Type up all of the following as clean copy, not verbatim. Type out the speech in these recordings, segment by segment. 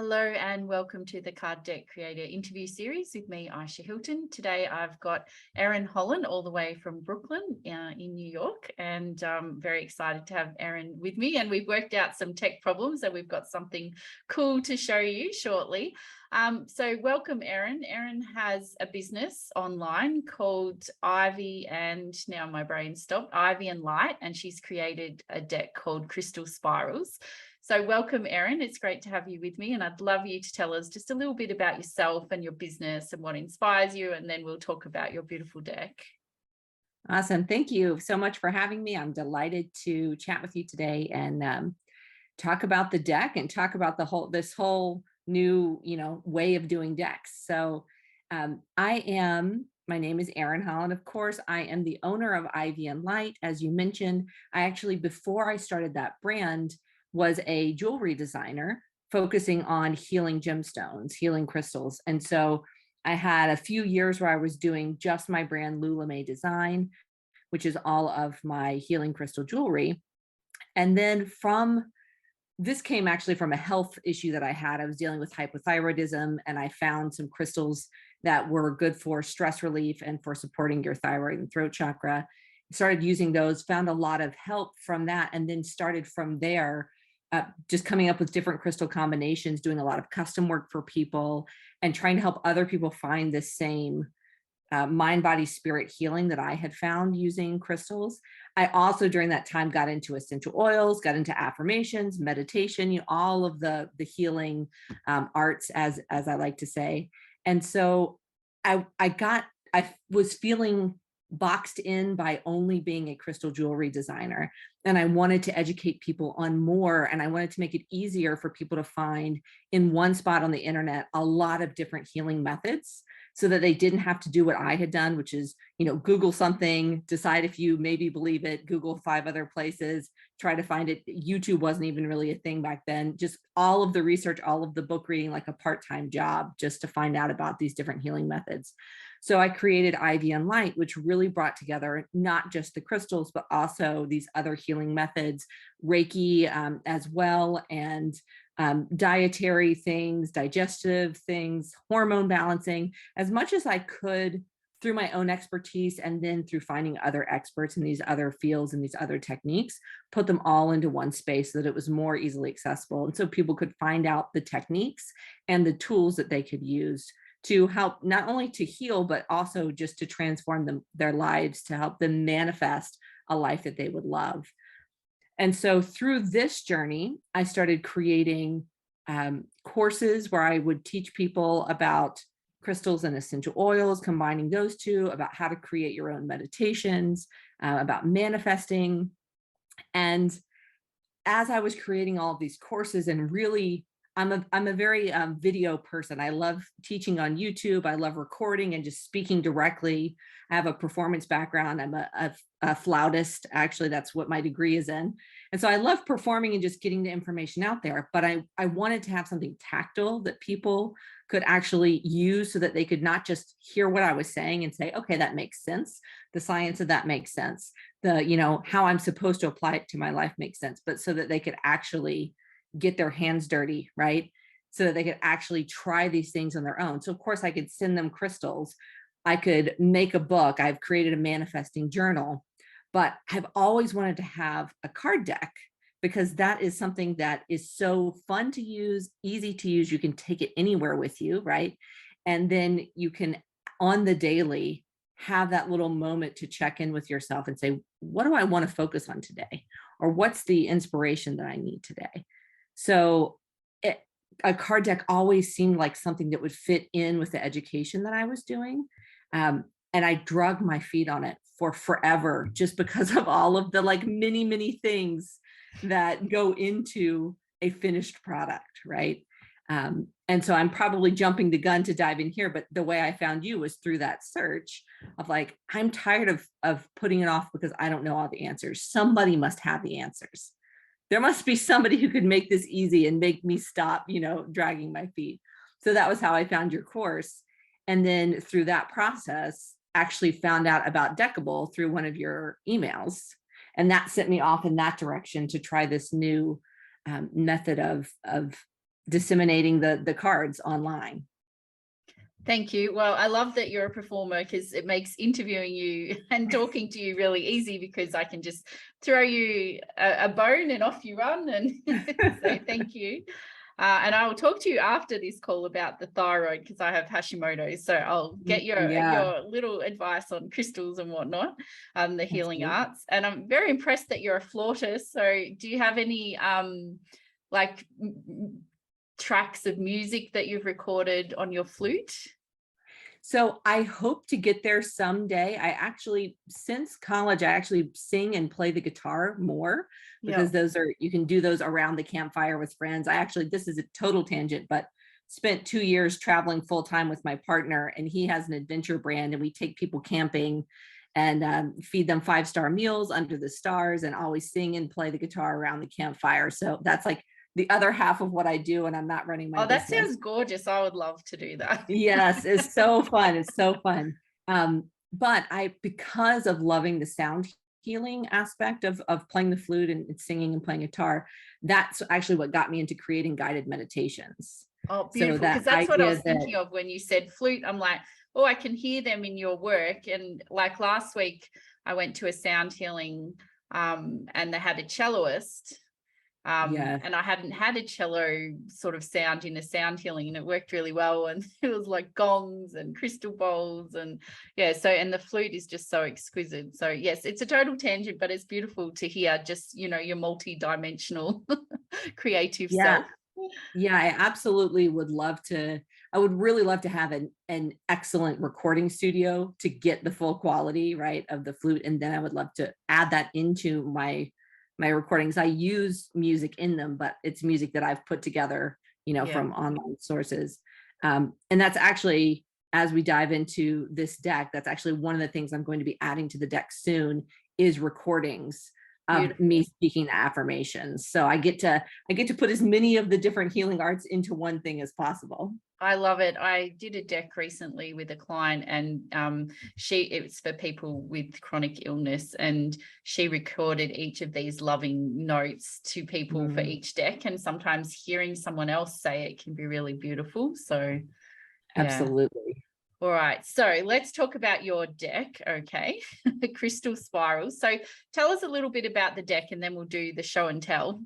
Hello and welcome to the Card Deck Creator interview series with me, Ayesha Hilton. Today I've got Erin Hollon all the way from Brooklyn in New York, and I'm very excited to have Erin with me, and we've worked out some tech problems, so we've got something cool to show you shortly. So welcome, Erin. Erin has a business online called Ivy and now my brain stopped, Ivy and Light, and she's created a deck called Crystal Spirals. So welcome, Erin. It's great to have you with me, and I'd love you to tell us just a little bit about yourself and your business and what inspires you, and then we'll talk about your beautiful deck. Awesome. Thank you so much for having me. I'm delighted to chat with you today and talk about the deck and talk about this whole new, way of doing decks. So my name is Erin Hollon. Of course, I am the owner of Ivy and Light. As you mentioned, I actually, before I started that brand, was a jewelry designer focusing on healing gemstones, healing crystals. And so I had a few years where I was doing just my brand Lula Design, which is all of my healing crystal jewelry. And then this came actually from a health issue that I had. I was dealing with hypothyroidism, and I found some crystals that were good for stress relief and for supporting your thyroid and throat chakra. Started using those, found a lot of help from that, and then started from there just coming up with different crystal combinations, doing a lot of custom work for people and trying to help other people find the same mind, body, spirit healing that I had found using crystals. I also, during that time, got into essential oils, got into affirmations, meditation, all of the healing arts, as I like to say. And so I was feeling boxed in by only being a crystal jewelry designer. And I wanted to educate people on more, and I wanted to make it easier for people to find in one spot on the internet a lot of different healing methods, so that they didn't have to do what I had done, which is, Google something, decide if you maybe believe it, Google 5 other places, try to find it. YouTube wasn't even really a thing back then. Just all of the research, all of the book reading, like a part-time job, just to find out about these different healing methods. So I created Ivy and Light, which really brought together not just the crystals, but also these other healing methods, Reiki as well, and dietary things, digestive things, hormone balancing, as much as I could through my own expertise, and then through finding other experts in these other fields and these other techniques, put them all into one space so that it was more easily accessible. And so people could find out the techniques and the tools that they could use to help not only to heal, but also just to transform their lives, to help them manifest a life that they would love. And so through this journey, I started creating courses where I would teach people about crystals and essential oils, combining those two, about how to create your own meditations, about manifesting. And as I was creating all of these courses, and really, I'm a very video person. I love teaching on YouTube. I love recording and just speaking directly. I have a performance background. I'm a flautist. Actually, that's what my degree is in. And so I love performing and just getting the information out there. But I wanted to have something tactile that people could actually use, so that they could not just hear what I was saying and say, okay, that makes sense. The science of that makes sense. How I'm supposed to apply it to my life makes sense, but so that they could actually get their hands dirty, right? So that they could actually try these things on their own. So of course I could send them crystals. I could make a book. I've created a manifesting journal, but I've always wanted to have a card deck, because that is something that is so fun to use, easy to use. You can take it anywhere with you, right? And then you can, on the daily, have that little moment to check in with yourself and say, what do I want to focus on today? Or what's the inspiration that I need today? So a card deck always seemed like something that would fit in with the education that I was doing. And I drug my feet on it for forever, just because of all of the many things that go into a finished product, right? And so I'm probably jumping the gun to dive in here, but the way I found you was through that search of I'm tired of putting it off because I don't know all the answers. Somebody must have the answers. There must be somebody who could make this easy and make me stop, dragging my feet. So that was how I found your course. And then through that process, actually found out about Deckable through one of your emails. And that sent me off in that direction to try this new method of disseminating the cards online. Thank you. Well, I love that you're a performer because it makes interviewing you and talking to you really easy, because I can just throw you a bone and off you run. And so thank you. And I will talk to you after this call about the thyroid, because I have Hashimoto's. So I'll get your little advice on crystals and whatnot, the healing arts. And I'm very impressed that you're a flautist. So do you have any like tracks of music that you've recorded on your flute? So I hope to get there someday. I actually, since college, I actually sing and play the guitar more, because those are, you can do those around the campfire with friends. I actually, this is a total tangent, but spent 2 years traveling full time with my partner, and he has an adventure brand, and we take people camping and feed them 5-star meals under the stars, and always sing and play the guitar around the campfire. So that's like the other half of what I do, and I'm not running my business. That sounds gorgeous. I would love to do that. Yes, it's so fun. It's so fun. But because of loving the sound healing aspect of playing the flute and singing and playing guitar, that's actually what got me into creating guided meditations. Oh, beautiful. Because that's what I was thinking of when you said flute. I'm like, oh, I can hear them in your work. And like last week, I went to a sound healing and they had a celloist. And I hadn't had a cello sort of sound in a sound healing, and it worked really well. And it was like gongs and crystal bowls, and and the flute is just so exquisite. So yes, it's a total tangent, but it's beautiful to hear just, your multi-dimensional creative self. Yeah, I absolutely would love to. I would really love to have an excellent recording studio to get the full quality, right, of the flute. And then I would love to add that into my recordings. I use music in them, but it's music that I've put together, from online sources. And that's actually, as we dive into this deck, that's actually one of the things I'm going to be adding to the deck soon, is recordings of me speaking affirmations. So I get to put as many of the different healing arts into one thing as possible. I love it. I did a deck recently with a client, and it was for people with chronic illness, and she recorded each of these loving notes to people for each deck. And sometimes hearing someone else say it can be really beautiful. So absolutely. All right, so let's talk about your deck, okay? The crystal spirals. So tell us a little bit about the deck, and then we'll do the show and tell.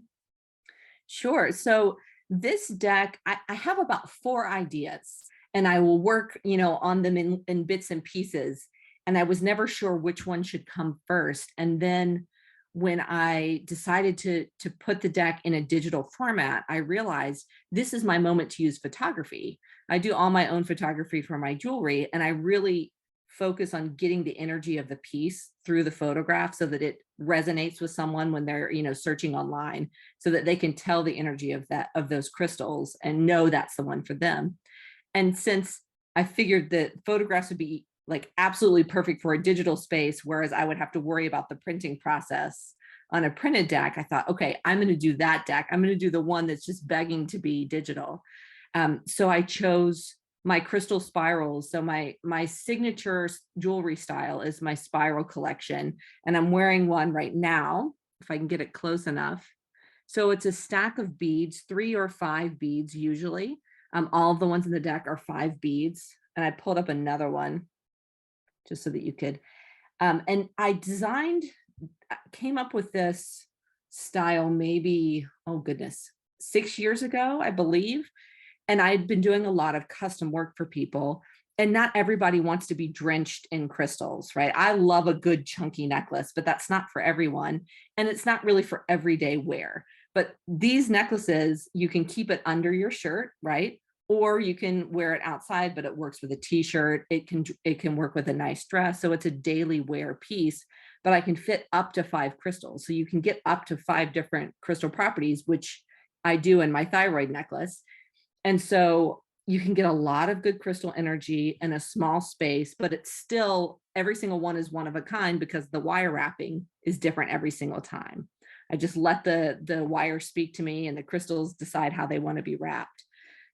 Sure. So this deck, I have about 4 ideas, and I will work, on them in bits and pieces. And I was never sure which one should come first. And then when I decided to put the deck in a digital format, I realized this is my moment to use photography. I do all my own photography for my jewelry, and I really focus on getting the energy of the piece through the photograph so that it resonates with someone when they're, searching online, so that they can tell the energy of those crystals and know that's the one for them. And since I figured that photographs would be like absolutely perfect for a digital space, whereas I would have to worry about the printing process on a printed deck, I thought, okay, I'm going to do that deck. I'm going to do the one that's just begging to be digital. So I chose my crystal spirals. So my signature jewelry style is my spiral collection, and I'm wearing one right now, if I can get it close enough. So it's a stack of beads, 3 or 5 beads usually. All of the ones in the deck are 5 beads, and I pulled up another one just so that you could. And I came up with this style maybe, oh goodness, 6 years ago, I believe. And I'd been doing a lot of custom work for people, and not everybody wants to be drenched in crystals, right? I love a good chunky necklace, but that's not for everyone. And it's not really for everyday wear. But these necklaces, you can keep it under your shirt, right? Or you can wear it outside, but it works with a t-shirt. It can work with a nice dress. So it's a daily wear piece, but I can fit up to 5 crystals. So you can get up to 5 different crystal properties, which I do in my thyroid necklace. And so you can get a lot of good crystal energy in a small space, but it's still, every single one is one of a kind because the wire wrapping is different every single time. I just let the wire speak to me, and the crystals decide how they want to be wrapped.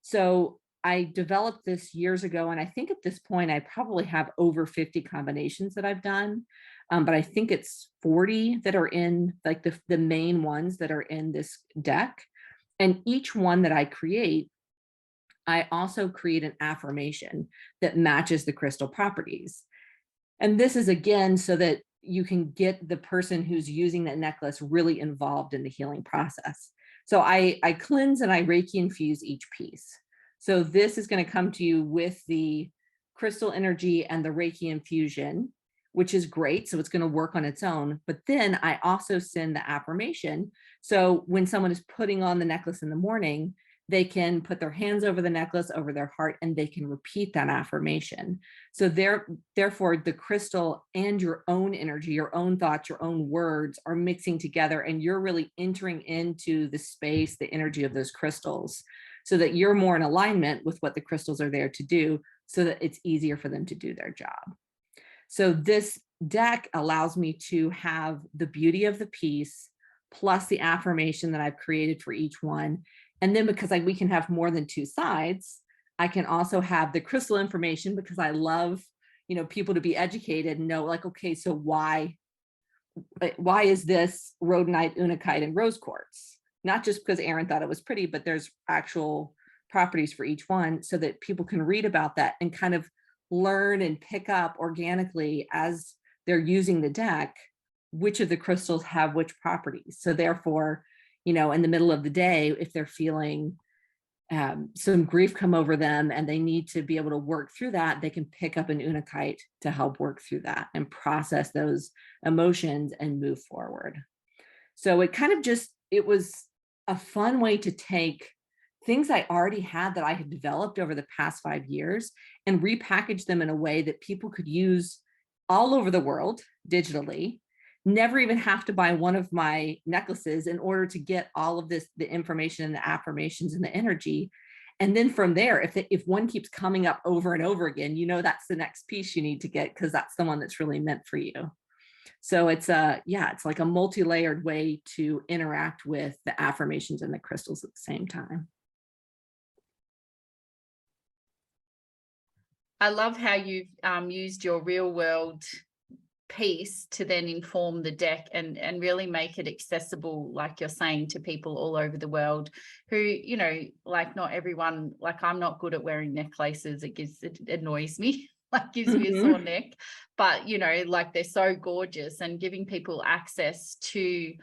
So I developed this years ago, and I think at this point I probably have over 50 combinations that I've done. But I think it's 40 that are in like the main ones that are in this deck. And each one that I create, I also create an affirmation that matches the crystal properties. And this is again so that you can get the person who's using that necklace really involved in the healing process. So I cleanse and I Reiki infuse each piece. So this is going to come to you with the crystal energy and the Reiki infusion, which is great. So it's going to work on its own. But then I also send the affirmation. So when someone is putting on the necklace in the morning, they can put their hands over the necklace, over their heart, and they can repeat that affirmation. So therefore, the crystal and your own energy, your own thoughts, your own words are mixing together, and you're really entering into the space, the energy of those crystals, so that you're more in alignment with what the crystals are there to do, so that it's easier for them to do their job. So this deck allows me to have the beauty of the piece plus the affirmation that I've created for each one. And then because we can have more than two sides, I can also have the crystal information, because I love, people to be educated and know, like, okay, so why is this rhodonite, unakite, and rose quartz? Not just because Erin thought it was pretty, but there's actual properties for each one, so that people can read about that and kind of learn and pick up organically as they're using the deck, which of the crystals have which properties. So therefore, in the middle of the day, if they're feeling some grief come over them and they need to be able to work through that, they can pick up an unakite to help work through that and process those emotions and move forward. So it was a fun way to take things I already had that I had developed over the past 5 years and repackage them in a way that people could use all over the world digitally, never even have to buy one of my necklaces in order to get all of this, the information and the affirmations and the energy. And then from there, if one keeps coming up over and over again, that's the next piece you need to get, because that's the one that's really meant for you. So it's like a multi-layered way to interact with the affirmations and the crystals at the same time. I love how you've used your real world piece to then inform the deck and really make it accessible, like you're saying, to people all over the world who, like not everyone, like I'm not good at wearing necklaces. It annoys me, like gives me a sore neck, but like they're so gorgeous, and giving people access to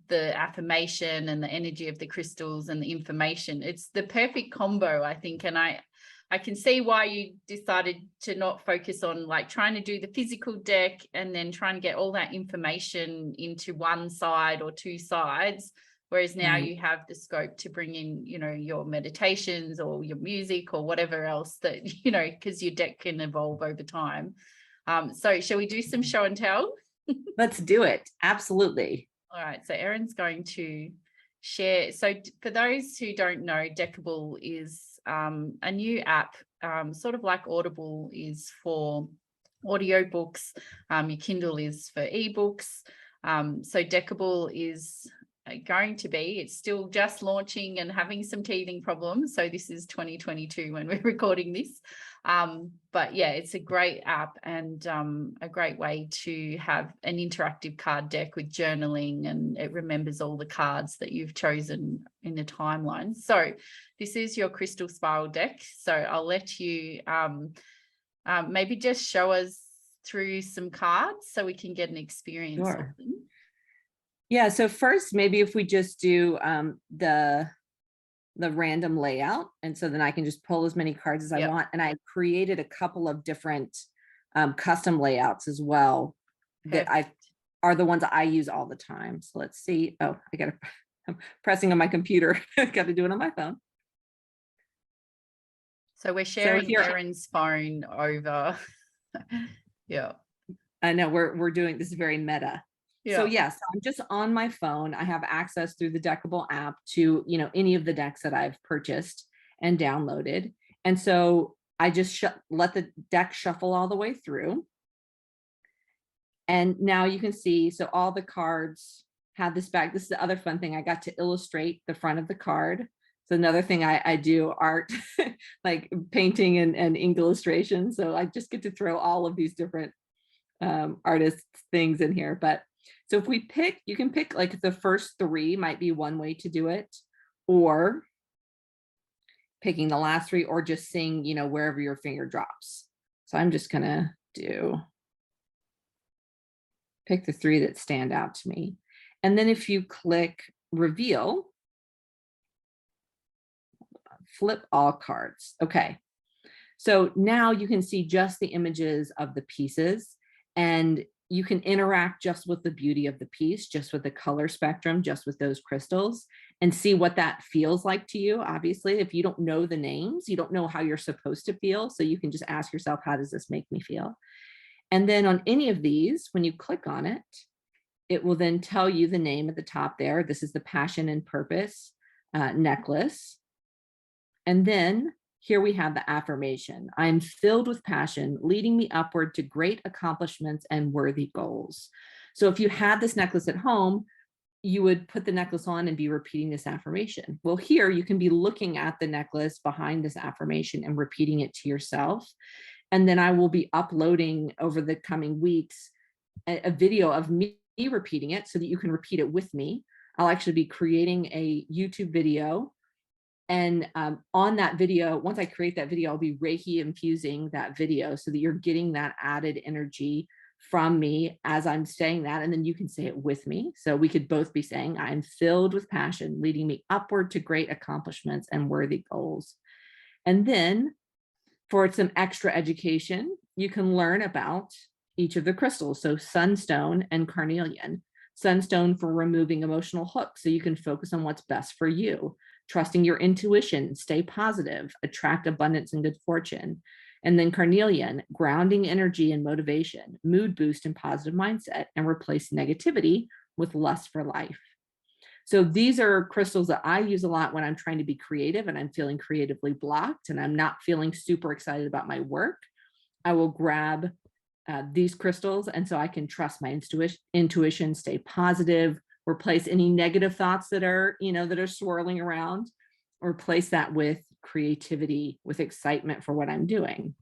the affirmation and the energy of the crystals and the information, it's the perfect combo, I think. And I can see why you decided to not focus on like trying to do the physical deck and then trying to get all that information into one side or two sides. Whereas now you have the scope to bring in, your meditations or your music or whatever else that, because your deck can evolve over time. So shall we do some show and tell? Let's do it. Absolutely. All right. So Erin's going to share. So for those who don't know, Deckable is a new app, sort of like Audible is for audiobooks. Your Kindle is for ebooks. So Deckable is going to be, it's still just launching and having some teething problems. So this is 2022 when we're recording this. But yeah, it's a great app and a great way to have an interactive card deck with journaling, and it remembers all the cards that you've chosen in the timeline. So this is your crystal spiral deck. So I'll let you maybe just show us through some cards so we can get an experience of them. Yeah, so first, maybe if we just do the random layout, and so then I can just pull as many cards as I want. And I created a couple of different custom layouts as well. Perfect. That are the ones that I use all the time. So let's see. Oh, I'm pressing on my computer. I got to do it on my phone. So we're sharing Erin's phone over. Yeah. I know we're doing this, is very meta. Yeah. So yes, I'm just on my phone. I have access through the Deckable app to, any of the decks that I've purchased and downloaded. And so I just let the deck shuffle all the way through. And now you can see, so all the cards have this back. This is the other fun thing. I got to illustrate the front of the card. So another thing I do art, like painting and ink illustration. So I just get to throw all of these different artists things in here. But so if we pick, you can pick like the first three might be one way to do it, or picking the last three, or just seeing, wherever your finger drops. So I'm just gonna pick the three that stand out to me. And then if you click reveal, flip all cards. Okay. So now you can see just the images of the pieces, and you can interact just with the beauty of the piece, just with the color spectrum, just with those crystals, and see what that feels like to you. Obviously, if you don't know the names, you don't know how you're supposed to feel. So you can just ask yourself, how does this make me feel? And then on any of these, when you click on it, it will then tell you the name at the top there. This is the Passion and Purpose necklace. And then here we have the affirmation. I am filled with passion, leading me upward to great accomplishments and worthy goals. So if you had this necklace at home, you would put the necklace on and be repeating this affirmation. Well, here you can be looking at the necklace behind this affirmation and repeating it to yourself. And then I will be uploading over the coming weeks a video of me repeating it so that you can repeat it with me. I'll actually be creating a YouTube video. And on that video, once I create that video, I'll be Reiki infusing that video so that you're getting that added energy from me as I'm saying that. And then you can say it with me. So we could both be saying, I'm filled with passion, leading me upward to great accomplishments and worthy goals. And then for some extra education, you can learn about each of the crystals. So sunstone and carnelian. Sunstone for removing emotional hooks so you can focus on what's best for you. Trusting your intuition, stay positive, attract abundance and good fortune. And then carnelian, grounding energy and motivation, mood boost and positive mindset, and replace negativity with lust for life. So these are crystals that I use a lot when I'm trying to be creative and I'm feeling creatively blocked and I'm not feeling super excited about my work. I will grab these crystals, and so I can trust my intuition, stay positive, replace any negative thoughts that are swirling around, replace that with creativity, with excitement for what I'm doing.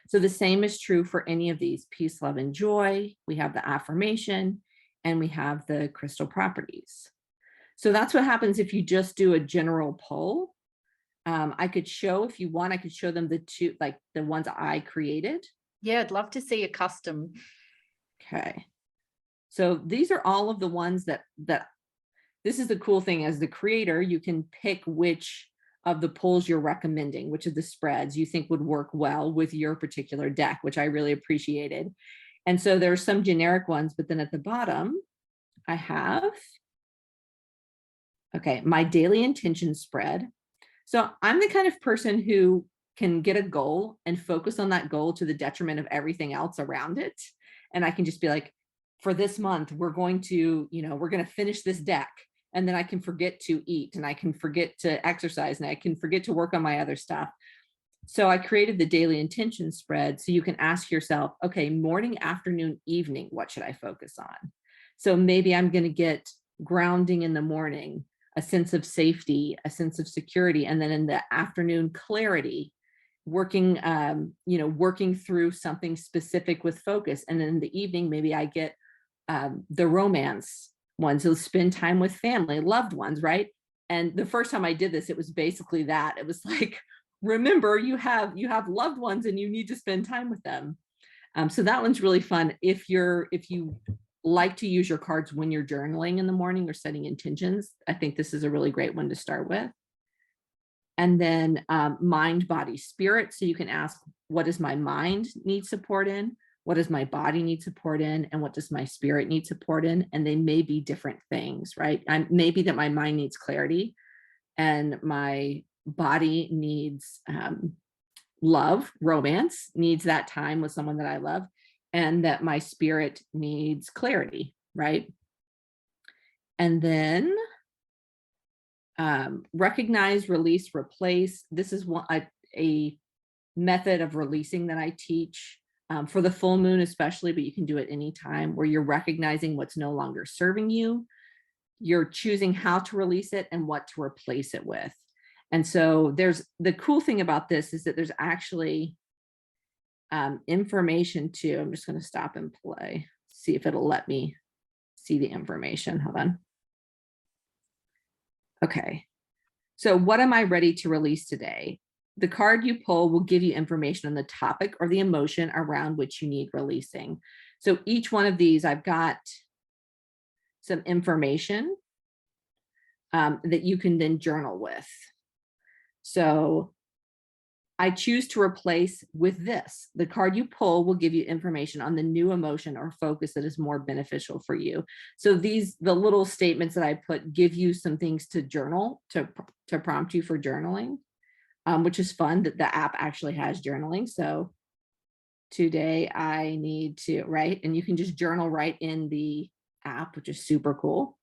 So the same is true for any of these: peace, love, and joy. We have the affirmation, and we have the crystal properties. So that's what happens if you just do a general poll. I could show, if you want, I could show them the two, like the ones I created. Yeah, I'd love to see a custom. Okay. So these are all of the ones that this is the cool thing. As the creator, you can pick which of the polls you're recommending, which of the spreads you think would work well with your particular deck, which I really appreciated. And so there's some generic ones, but then at the bottom, I have, okay, my daily intention spread. So I'm the kind of person who can get a goal and focus on that goal to the detriment of everything else around it. And I can just be like, for this month, we're going to finish this deck. And then I can forget to eat, and I can forget to exercise, and I can forget to work on my other stuff. So I created the daily intention spread so you can ask yourself, okay, morning, afternoon, evening, what should I focus on? So maybe I'm going to get grounding in the morning, a sense of safety, a sense of security, and then in the afternoon, clarity, working through something specific with focus. And then in the evening, maybe I get the romance ones, who spend time with family, loved ones, right? And the first time I did this, it was basically that. It was like, remember, you have loved ones and you need to spend time with them. So that one's really fun. If you like to use your cards when you're journaling in the morning or setting intentions, I think this is a really great one to start with. And then mind, body, spirit. So you can ask, what does my mind need support in? What does my body need support in? And what does my spirit need support in? And they may be different things, right? Maybe that my mind needs clarity and my body needs love, romance, needs that time with someone that I love, and that my spirit needs clarity, right? And then recognize, release, replace. This is a method of releasing that I teach for the full moon especially, but you can do it anytime, where you're recognizing what's no longer serving you. You're choosing how to release it and what to replace it with. And so there's the cool thing about this is that there's actually information too. I'm just going to stop and play, see if it'll let me see the information. Hold on. Okay. So what am I ready to release today? The card you pull will give you information on the topic or the emotion around which you need releasing. So each one of these, I've got some information that you can then journal with. So I choose to replace with this. The card you pull will give you information on the new emotion or focus that is more beneficial for you. So the little statements that I put give you some things to journal, to prompt you for journaling, which is fun that the app actually has journaling. So today I need to write, and you can just journal right in the app, which is super cool.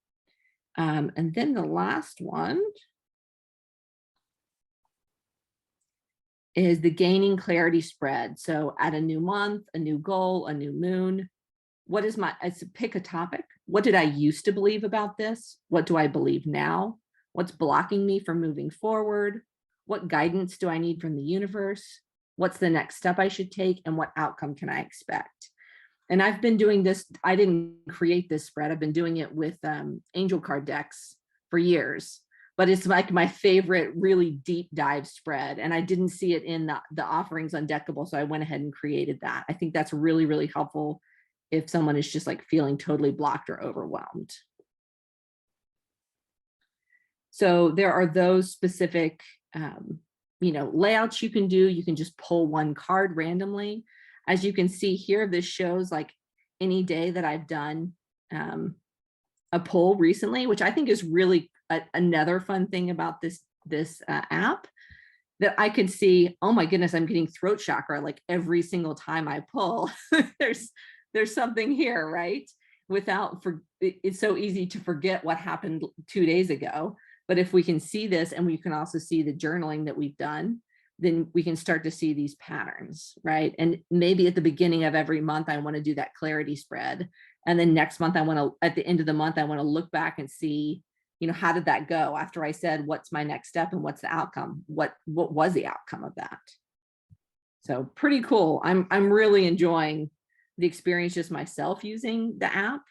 And then the last one is the gaining clarity spread. So at a new month, a new goal, a new moon, what is pick a topic. What did I used to believe about this? What do I believe now? What's blocking me from moving forward? What guidance do I need from the universe? What's the next step I should take? And what outcome can I expect? And I've been doing this. I didn't create this spread. I've been doing it with angel card decks for years, but it's like my favorite really deep dive spread. And I didn't see it in the offerings on Deckable. So I went ahead and created that. I think that's really, really helpful if someone is just like feeling totally blocked or overwhelmed. So there are those specific, layouts you can do. You can just pull one card randomly. As you can see here, this shows like any day that I've done a pull recently, which I think is really another fun thing about this app, that I can see, oh my goodness, I'm getting throat chakra like every single time I pull. there's something here, right? It's so easy to forget what happened 2 days ago. But if we can see this, and we can also see the journaling that we've done, then we can start to see these patterns, right? And maybe at the beginning of every month, I want to do that clarity spread. And then next month, at the end of the month, I want to look back and see, how did that go after I said, what's my next step and what's the outcome? What was the outcome of that? So pretty cool. I'm really enjoying the experience just myself using the app.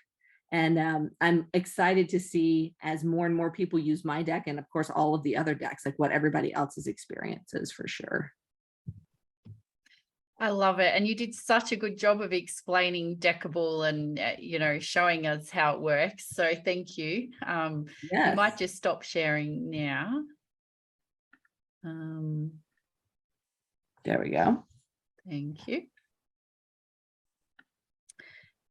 And I'm excited to see as more and more people use my deck, and of course, all of the other decks, like what everybody else's experience is for sure. I love it. And you did such a good job of explaining Deckable and, showing us how it works. So thank you. Yes. You might just stop sharing now. There we go. Thank you.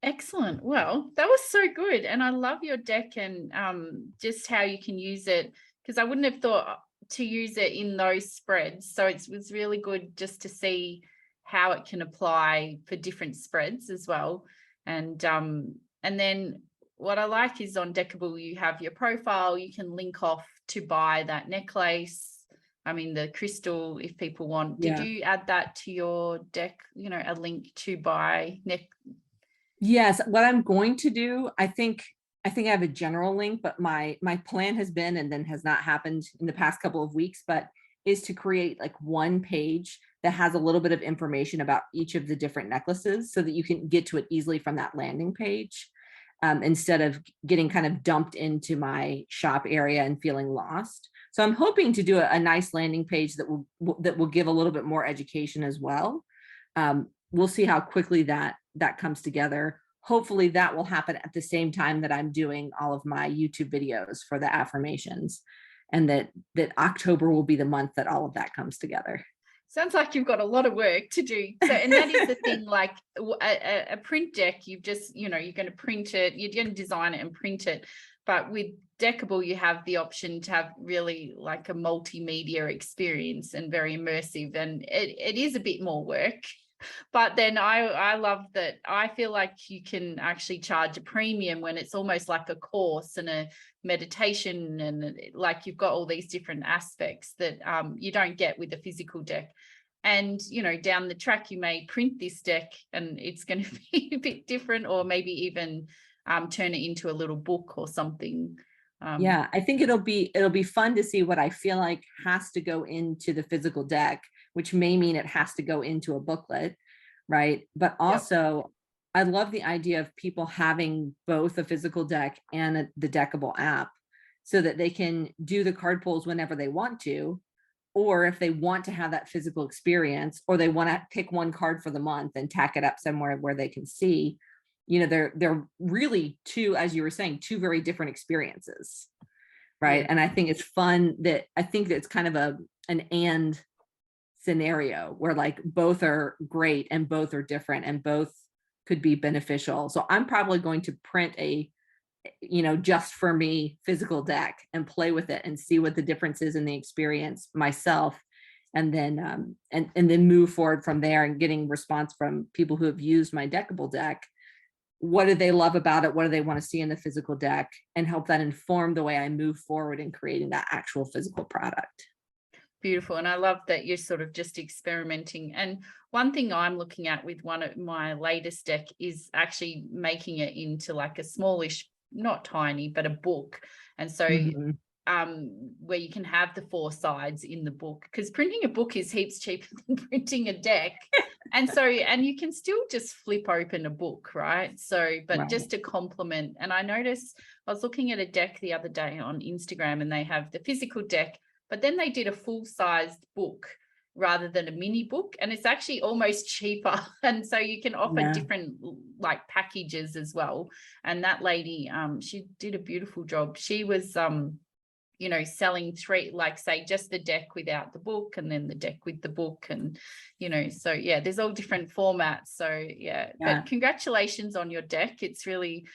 Excellent. Well, that was so good. And I love your deck and just how you can use it, because I wouldn't have thought to use it in those spreads. So it was really good just to see how it can apply for different spreads as well. And then what I like is on Deckable, you have your profile, you can link off to buy that necklace. I mean, the crystal, if people want. Yeah. Did you add that to your deck, a link to buy Yes, what I'm going to do, I think I have a general link, but my plan has been, and then has not happened in the past couple of weeks, but is to create like one page that has a little bit of information about each of the different necklaces so that you can get to it easily from that landing page, instead of getting kind of dumped into my shop area and feeling lost. So I'm hoping to do a nice landing page that will give a little bit more education as well. We'll see how quickly that comes together. Hopefully that will happen at the same time that I'm doing all of my YouTube videos for the affirmations, and that October will be the month that all of that comes together. Sounds like you've got a lot of work to do. So, and that is the thing, like a print deck, you've just, you're going to print it, you're going to design it and print it. But with Deckable, you have the option to have really like a multimedia experience and very immersive. And it is a bit more work. But then I love that. I feel like you can actually charge a premium when it's almost like a course and a meditation, and like you've got all these different aspects that you don't get with a physical deck. And down the track you may print this deck and it's going to be a bit different, or maybe even turn it into a little book or something. Yeah, I think it'll be fun to see what I feel like has to go into the physical deck, which may mean it has to go into a booklet, right? But also, I love the idea of people having both a physical deck and the Deckable app, so that they can do the card pulls whenever they want to, or if they want to have that physical experience, or they want to pick one card for the month and tack it up somewhere where they can see, they're really two, as you were saying, two very different experiences. Right. Yeah. And I think it's fun that I think that it's kind of an and scenario where like both are great and both are different and both could be beneficial. So I'm probably going to print a, just for me physical deck and play with it and see what the difference is in the experience myself. And then and then move forward from there and getting response from people who have used my deckable deck. What do they love about it? What do they want to see in the physical deck? And help that inform the way I move forward in creating that actual physical product. Beautiful. And I love that you're sort of just experimenting. And one thing I'm looking at with one of my latest deck is actually making it into like a smallish, not tiny, but a book. And so where you can have the 4 sides in the book, because printing a book is heaps cheaper than printing a deck. And you can still just flip open a book, right? So, but Right. just to complement. And I noticed I was looking at a deck the other day on Instagram, and they have the physical deck, but then they did a full-sized book rather than a mini book, and it's actually almost cheaper. And so you can offer different like packages as well. And that lady, she did a beautiful job. She was selling 3, like say just the deck without the book, and then the deck with the book, and so yeah, there's all different formats. So yeah. But congratulations on your deck. It's really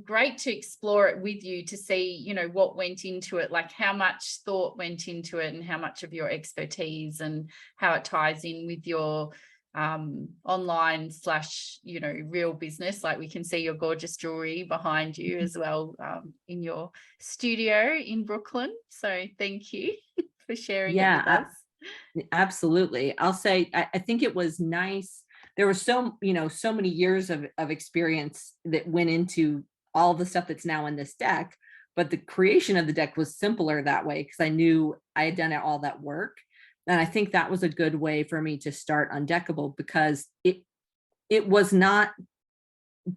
great to explore it with you, to see what went into it, like how much thought went into it, and how much of your expertise, and how it ties in with your online / real business. Like we can see your gorgeous jewelry behind you as well, in your studio in Brooklyn. So thank you for sharing it with us. Absolutely. I'll say I think it was nice. There was so many years of experience that went into all the stuff that's now in this deck, but the creation of the deck was simpler that way because I knew I had done all that work. And I think that was a good way for me to start Undeckable, because it was not,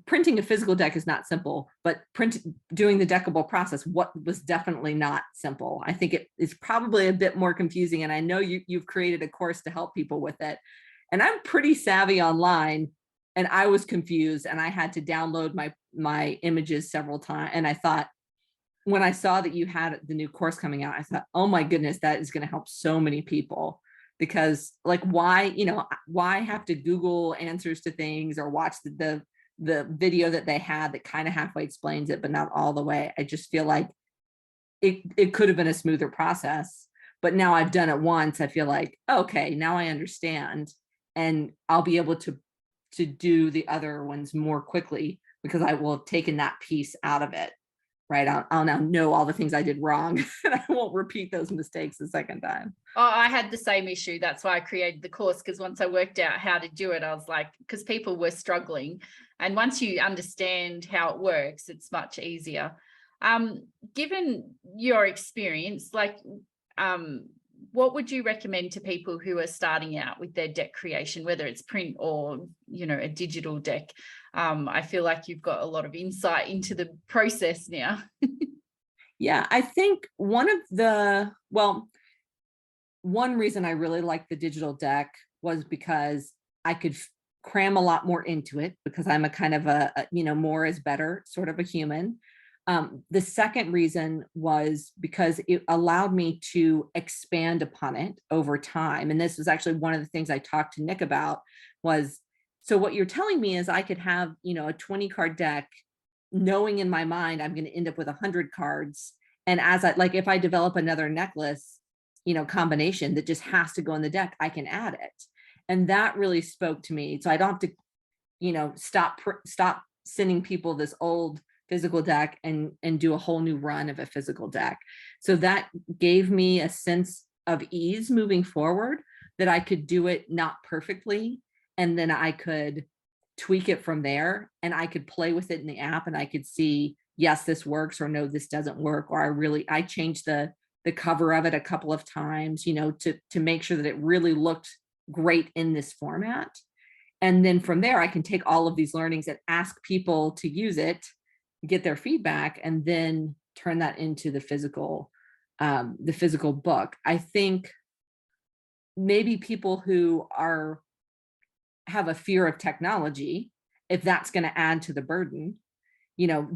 printing a physical deck is not simple, but doing the deckable process was definitely not simple. I think it is probably a bit more confusing. And I know you've created a course to help people with it. And I'm pretty savvy online, and I was confused, and I had to download my images several times. And I thought, when I saw that you had the new course coming out, I thought, oh my goodness, that is going to help so many people. Because like, why have to Google answers to things, or watch the video that they had that kind of halfway explains it, but not all the way. I just feel like it could have been a smoother process, but now I've done it once. I feel like, okay, now I understand, and I'll be able to do the other ones more quickly, because I will have taken that piece out of it. Right. I'll now know all the things I did wrong, and I won't repeat those mistakes the second time. Oh, I had the same issue. That's why I created the course, because once I worked out how to do it, I was like, because people were struggling. And once you understand how it works, it's much easier. Given your experience, like, what would you recommend to people who are starting out with their deck creation, whether it's print or, a digital deck? I feel like you've got a lot of insight into the process now. Yeah, I think one reason I really liked the digital deck was because I could cram a lot more into it, because I'm a kind of a more is better sort of a human. The second reason was because it allowed me to expand upon it over time. And this was actually one of the things I talked to Nick about, was, so what you're telling me is I could have, a 20 card deck, knowing in my mind I'm going to end up with 100 cards. And as if I develop another necklace, combination that just has to go in the deck, I can add it. And that really spoke to me. So I don't have to, stop sending people this old physical deck and do a whole new run of a physical deck. So that gave me a sense of ease moving forward, that I could do it not perfectly, and then I could tweak it from there, and I could play with it in the app, and I could see, yes, this works, or no, this doesn't work, or I changed the cover of it a couple of times, to make sure that it really looked great in this format. And then from there, I can take all of these learnings and ask people to use it, get their feedback, and then turn that into the physical book. I think maybe people who have a fear of technology, if that's going to add to the burden,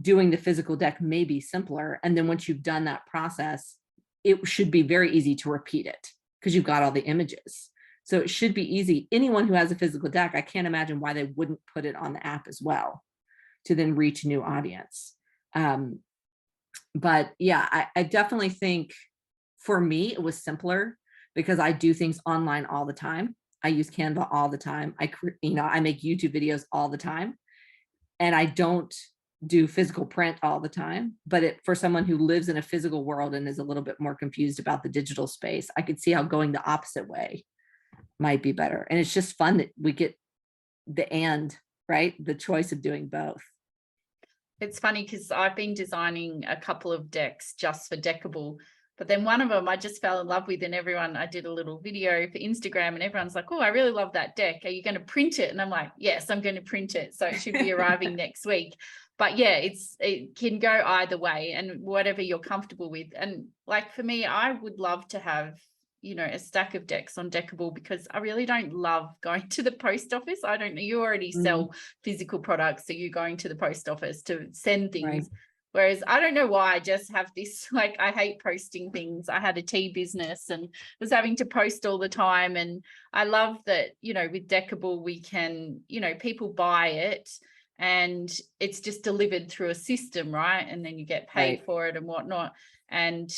doing the physical deck may be simpler. And then once you've done that process, it should be very easy to repeat it because you've got all the images. So it should be easy. Anyone who has a physical deck, I can't imagine why they wouldn't put it on the app as well to then reach a new audience. But yeah, I definitely think for me, it was simpler because I do things online all the time. I use Canva all the time. I make YouTube videos all the time, and I don't do physical print all the time. But for someone who lives in a physical world and is a little bit more confused about the digital space, I could see how going the opposite way might be better. And it's just fun that we get the choice of doing both. It's funny because I've been designing a couple of decks just for Deckable, but then one of them I just fell in love with, and I did a little video for Instagram, and everyone's like, oh, I really love that deck. Are you going to print it? And I'm like, yes, I'm going to print it. So it should be arriving next week. But yeah, it can go either way, and whatever you're comfortable with. And like for me, I would love to have, a stack of decks on Deckable, because I really don't love going to the post office. I don't know, you already sell physical products, so you're going to the post office to send things. Right. Whereas I don't know why I just have this, like, I hate posting things. I had a tea business and was having to post all the time. And I love that, with Deckable, we can, people buy it and it's just delivered through a system, right? And then you get paid for it and whatnot. And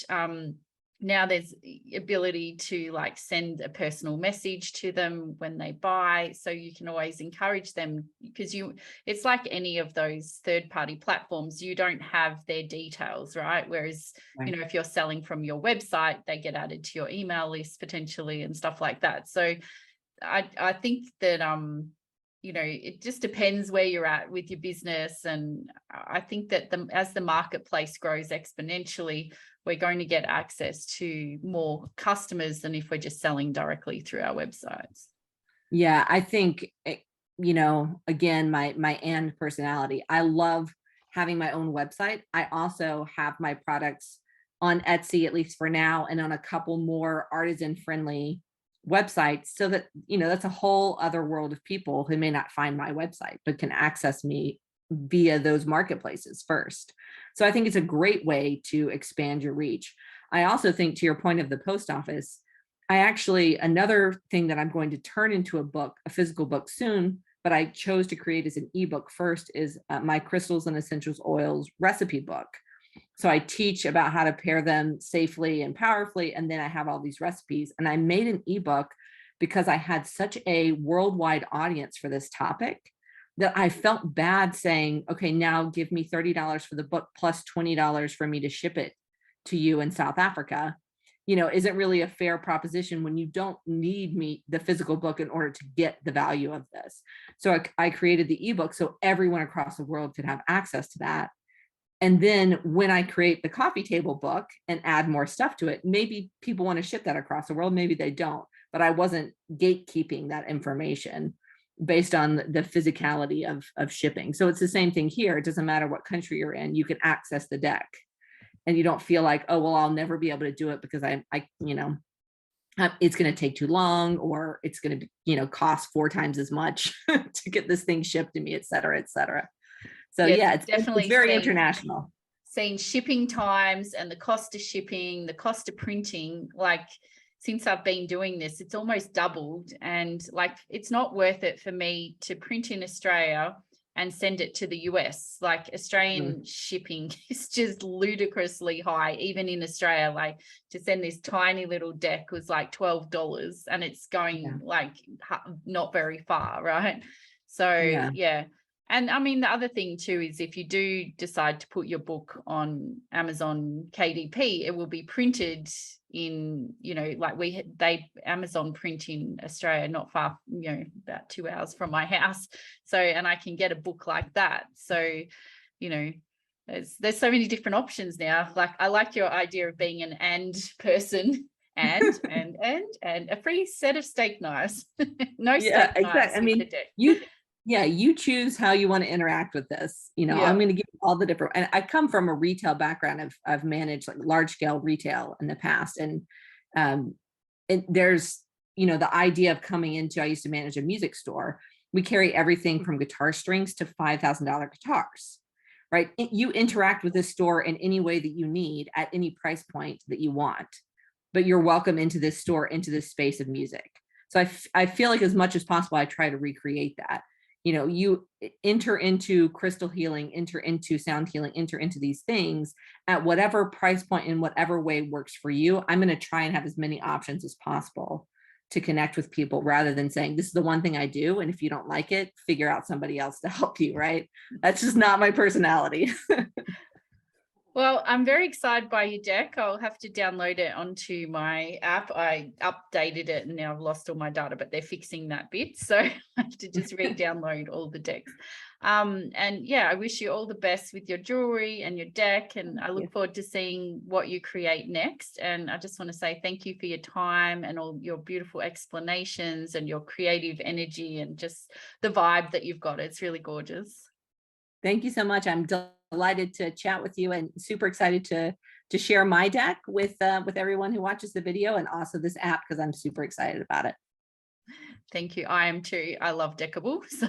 now there's the ability to send a personal message to them when they buy. So you can always encourage them, because it's like any of those third-party platforms, you don't have their details, right? Whereas, if you're selling from your website, they get added to your email list potentially and stuff like that. So I think that, it just depends where you're at with your business. And I think that as the marketplace grows exponentially, we're going to get access to more customers than if we're just selling directly through our websites. Yeah, I think, again, my and personality, I love having my own website. I also have my products on Etsy, at least for now, and on a couple more artisan friendly websites, so that, that's a whole other world of people who may not find my website, but can access me via those marketplaces first. So I think it's a great way to expand your reach. I also think, to your point of the post office, another thing that I'm going to turn into a physical book soon, but I chose to create as an ebook first, is my crystals and essentials oils recipe book. So I teach about how to pair them safely and powerfully. And then I have all these recipes, and I made an ebook because I had such a worldwide audience for this topic that I felt bad saying, okay, now give me $30 for the book plus $20 for me to ship it to you in South Africa. Isn't really a fair proposition when you don't need the physical book in order to get the value of this. So I created the ebook so everyone across the world could have access to that. And then when I create the coffee table book and add more stuff to it, maybe people want to ship that across the world, maybe they don't, but I wasn't gatekeeping that information based on the physicality of shipping. So it's the same thing here. It doesn't matter what country you're in, you can access the deck, and you don't feel like, oh, well, I'll never be able to do it because it's going to take too long, or it's going to, cost 4 times as much to get this thing shipped to me, et cetera, et cetera. So it's definitely very international. Seeing shipping times and the cost of shipping, the cost of printing, since I've been doing this, it's almost doubled. And it's not worth it for me to print in Australia and send it to the US. Australian shipping is just ludicrously high, even in Australia. To send this tiny little deck was $12, and it's going not very far, right? So yeah. And I mean, the other thing too is, if you do decide to put your book on Amazon KDP, it will be printed in, Amazon print in Australia, not far, about 2 hours from my house. So, and I can get a book like that. So, there's so many different options now. I like your idea of being an and person. And a free set of steak knives. No steak knives. I mean, Yeah, you choose how you want to interact with this. I'm Yeah. going to give you all the different, and I come from a retail background. I've managed like large scale retail in the past. Um, and there's, the idea of coming into, I used to manage a music store. We carry everything from guitar strings to $5,000 guitars, right? You interact with this store in any way that you need at any price point that you want, but you're welcome into this store, into this space of music. So I feel like as much as possible, I try to recreate that. You enter into crystal healing, enter into sound healing, enter into these things at whatever price point in whatever way works for you. I'm going to try and have as many options as possible to connect with people, rather than saying, this is the one thing I do, and if you don't like it, figure out somebody else to help you, right? That's just not my personality. Well, I'm very excited by your deck. I'll have to download it onto my app. I updated it and now I've lost all my data, but they're fixing that bit. So I have to just re-download all the decks. And yeah, I wish you all the best with your jewelry and your deck. And I look forward to seeing what you create next. And I just want to say thank you for your time and all your beautiful explanations and your creative energy and just the vibe that you've got. It's really gorgeous. Thank you so much. I'm delighted to chat with you and super excited to share my deck with everyone who watches the video, and also this app, because I'm super excited about it. Thank you. I am too. I love Deckable. So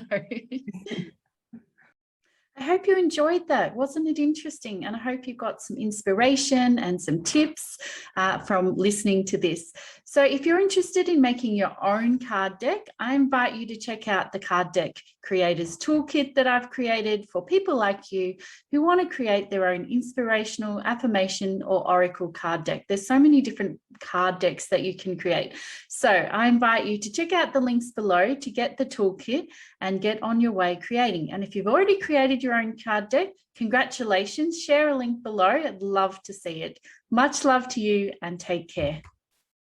I hope you enjoyed that. Wasn't it interesting? And I hope you got some inspiration and some tips from listening to this. So if you're interested in making your own card deck, I invite you to check out the Card Deck Creators Toolkit that I've created for people like you who want to create their own inspirational, affirmation, or oracle card deck. There's so many different card decks that you can create. So I invite you to check out the links below to get the toolkit and get on your way creating. And if you've already created your own card deck, congratulations. Share a link below. I'd love to see it. Much love to you and take care.